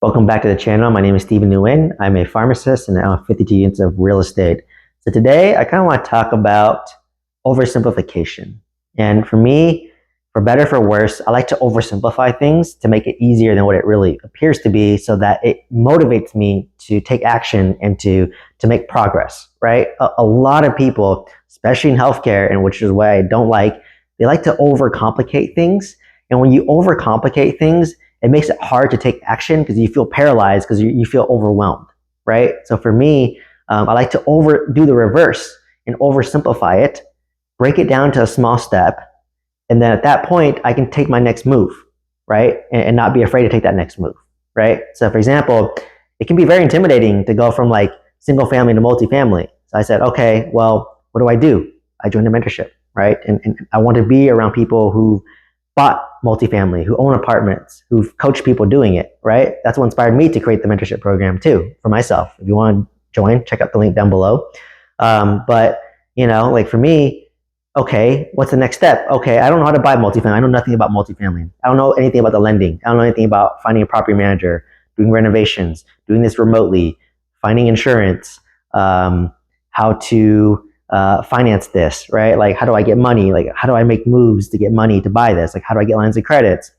Welcome back to the channel. My name is Stephen Nguyen. I'm a pharmacist and I own 52 units of real estate. So today I kind of want to talk about oversimplification. And for me, for better or for worse, I like to oversimplify things to make it easier than what it really appears to be so that it motivates me to take action and to make progress, right? A lot of people, especially in healthcare, and which is what I don't like, they like to overcomplicate things. And when you overcomplicate things, it makes it hard to take action because you feel paralyzed because you feel overwhelmed, right? So for me, I like to do the reverse and oversimplify it, break it down to a small step, and then at that point, I can take my next move, right? And not be afraid to take that next move, right? So for example, it can be very intimidating to go from like single family to multifamily. So I said, okay, well, what do? I joined a mentorship, right? And I want to be around people who bought multifamily, who own apartments, who've coached people doing it, right? That's what inspired me to create the mentorship program too, for myself. If you want to join, check out the link down below. But, like for me, okay, what's the next step? Okay, I don't know how to buy multifamily. I know nothing about multifamily. I don't know anything about the lending. I don't know anything about finding a property manager, doing renovations, doing this remotely, finding insurance, how to finance this, right? Like, how do I get money? Like, how do I make moves to get money to buy this? Like, how do I get lines of credits?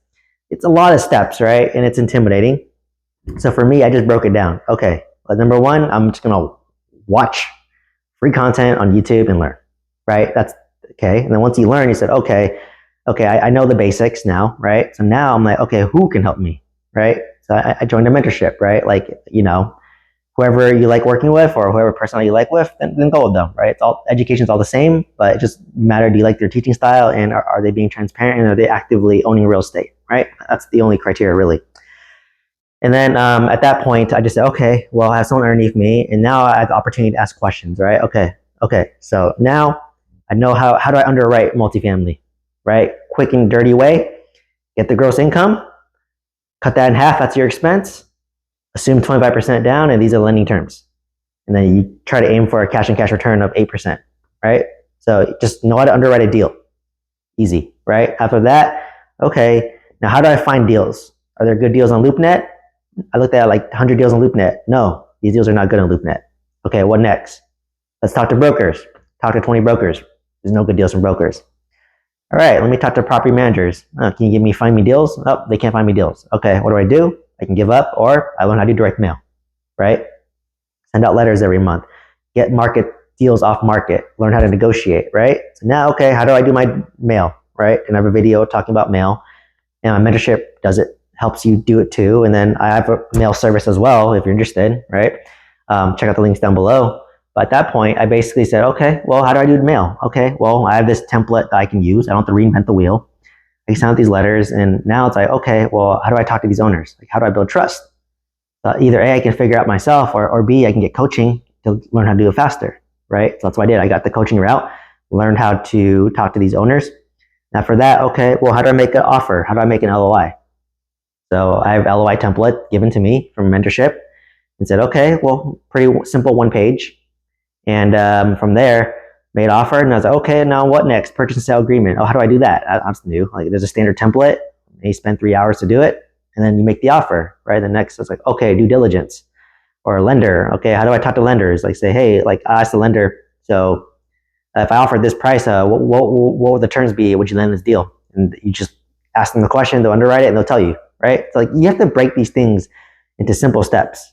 It's a lot of steps, right? And it's intimidating. So for me, I just broke it down. Okay, number one, I'm just gonna watch free content on YouTube and learn, right? That's okay. And then once you learn, you said, okay, I know the basics now, right? So now I'm like, okay, who can help me, right? So I joined a mentorship, right? Like, whoever you like working with or whoever personality you like with, then go with them, right? It's all education's all the same, but it just matters. Do you like their teaching style and are they being transparent and are they actively owning real estate, right? That's the only criteria really. And then at that point, I just said, okay, well, I have someone underneath me, and now I have the opportunity to ask questions, right? Okay. So now I know how do I underwrite multifamily, right? Quick and dirty way. Get the gross income, cut that in half. That's your expense. Assume 25% down, and these are lending terms. And then you try to aim for a cash and cash return of 8%, right? So just know how to underwrite a deal. Easy, right? After that, okay, now how do I find deals? Are there good deals on LoopNet? I looked at like 100 deals on LoopNet. No, these deals are not good on LoopNet. Okay, what next? Let's talk to brokers. Talk to 20 brokers. There's no good deals from brokers. All right, let me talk to property managers. Can you find me deals? Oh, they can't find me deals. Okay, what do? I can give up, or I learn how to do direct mail, right? Send out letters every month. Get market deals off market. Learn how to negotiate, right? So now, okay, how do I do my mail, right? And I have a video talking about mail. And my mentorship does it, helps you do it too. And then I have a mail service as well, if you're interested, right? Check out the links down below. But at that point, I basically said, okay, well, how do I do the mail? Okay, well, I have this template that I can use. I don't have to reinvent the wheel. I send out these letters, and now it's like, okay, well, how do I talk to these owners? Like, how do I build trust? Either A, I can figure out myself, or B, I can get coaching to learn how to do it faster, right? So that's what I did. I got the coaching route, learned how to talk to these owners. Now for that, okay, well, how do I make an offer? How do I make an LOI? So I have LOI template given to me from mentorship and said, okay, well, pretty simple one page. And from there, made offer, and I was like, okay, now what next? Purchase and sale agreement. Oh, how do I do that? That's new. Like, there's a standard template, and you spend 3 hours to do it, and then you make the offer, right? The next is like, okay, due diligence, or a lender. Okay, how do I talk to lenders? Like, say, hey, like, I asked the lender, so if I offered this price, what would the terms be? Would you lend this deal? And you just ask them the question, they'll underwrite it, and they'll tell you, right? So like, you have to break these things into simple steps.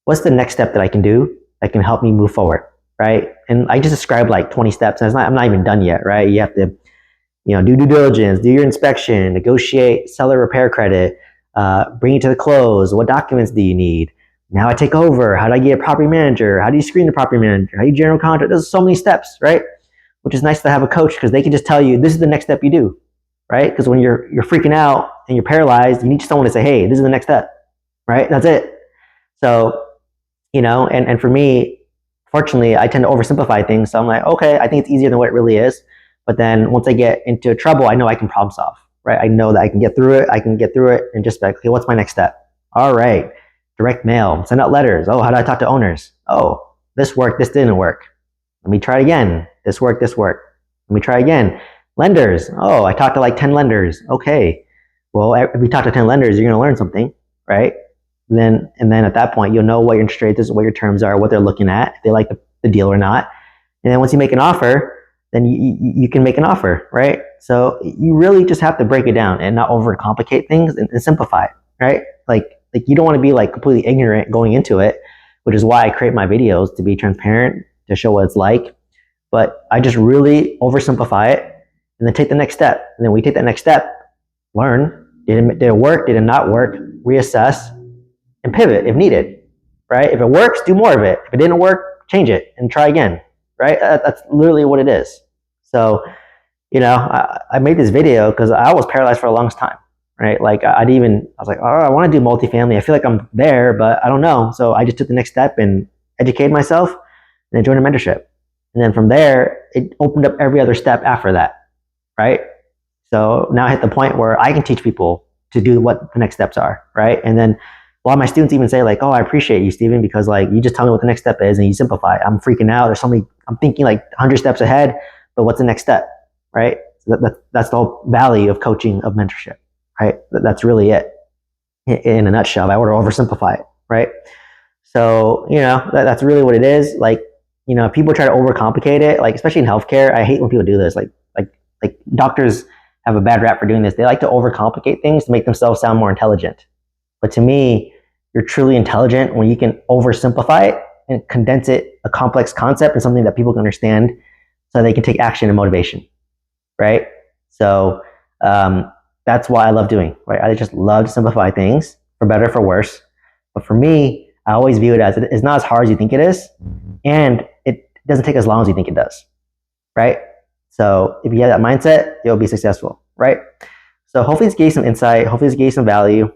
What's the next step that I can do that can help me move forward? Right? And I just described like 20 steps. And I'm not even done yet, right? You have to, do due diligence, do your inspection, negotiate seller repair credit, bring it to the close. What documents do you need? Now I take over. How do I get a property manager? How do you screen the property manager? How do you general contract? There's so many steps, right? Which is nice to have a coach because they can just tell you, this is the next step you do, right? Because when you're freaking out and you're paralyzed, you need someone to say, hey, this is the next step, right? That's it. So, and for me, fortunately, I tend to oversimplify things. So I'm like, okay, I think it's easier than what it really is. But then once I get into trouble, I know I can problem solve, right? I know that I can get through it. And just like, okay, what's my next step? All right, direct mail, send out letters. Oh, how do I talk to owners? Oh, this worked, this didn't work. Let me try it again. This worked, this worked. Let me try again. Lenders. Oh, I talked to like 10 lenders. Okay. Well, if we talk to 10 lenders, you're going to learn something, right? then at that point, you'll know what your interest rate is, what your terms are, what they're looking at, if they like the deal or not. And then once you make an offer, then you can make an offer, right? So you really just have to break it down and not overcomplicate things and simplify it, right? Like you don't want to be like completely ignorant going into it, which is why I create my videos, to be transparent, to show what it's like. But I just really oversimplify it and then take the next step. And then we take that next step, learn, did it work, did it not work, reassess, and pivot if needed, right? If it works, do more of it. If it didn't work, change it and try again, right? That's literally what it is. So, I made this video because I was paralyzed for a long time, right? Like I was like, oh, I want to do multifamily. I feel like I'm there, but I don't know. So I just took the next step and educated myself and then joined a mentorship. And then from there, it opened up every other step after that, right? So now I hit the point where I can teach people to do what the next steps are, right? And then a lot of my students even say like, oh, I appreciate you, Steven, because like you just tell me what the next step is and you simplify. I'm freaking out. There's so many, I'm thinking like 100 steps ahead, but what's the next step, right? So that's the whole value of coaching, of mentorship, right? That's really it in a nutshell. I would oversimplify it, right? So, that's really what it is. Like, people try to overcomplicate it, like especially in healthcare. I hate when people do this. Like doctors have a bad rap for doing this. They like to overcomplicate things to make themselves sound more intelligent. But to me, you're truly intelligent when you can oversimplify it and condense it, a complex concept, and something that people can understand so they can take action and motivation, right? So that's why I love doing, right? I just love to simplify things, for better, for worse. But for me, I always view it as it's not as hard as you think it is, and it doesn't take as long as you think it does, right? So if you have that mindset, you'll be successful, right? So hopefully this gave you some insight. Hopefully this gave you some value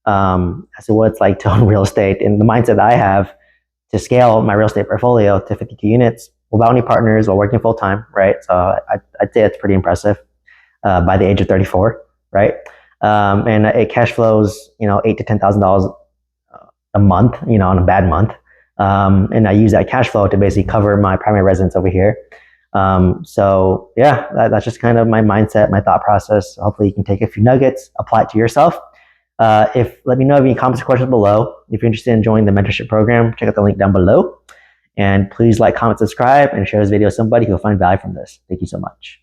as to what it's like to own real estate and the mindset that I have to scale my real estate portfolio to 52 units without any partners while working full time, right? So I'd say it's pretty impressive by the age of 34, right? And it cash flows, $8,000 to $10,000 a month, on a bad month. And I use that cash flow to basically cover my primary residence over here. So yeah, that's just kind of my mindset, my thought process. Hopefully you can take a few nuggets, apply it to yourself. Let me know if you have any comments or questions below. If you're interested in joining the mentorship program, check out the link down below. And please like, comment, subscribe, and share this video with somebody who will find value from this. Thank you so much.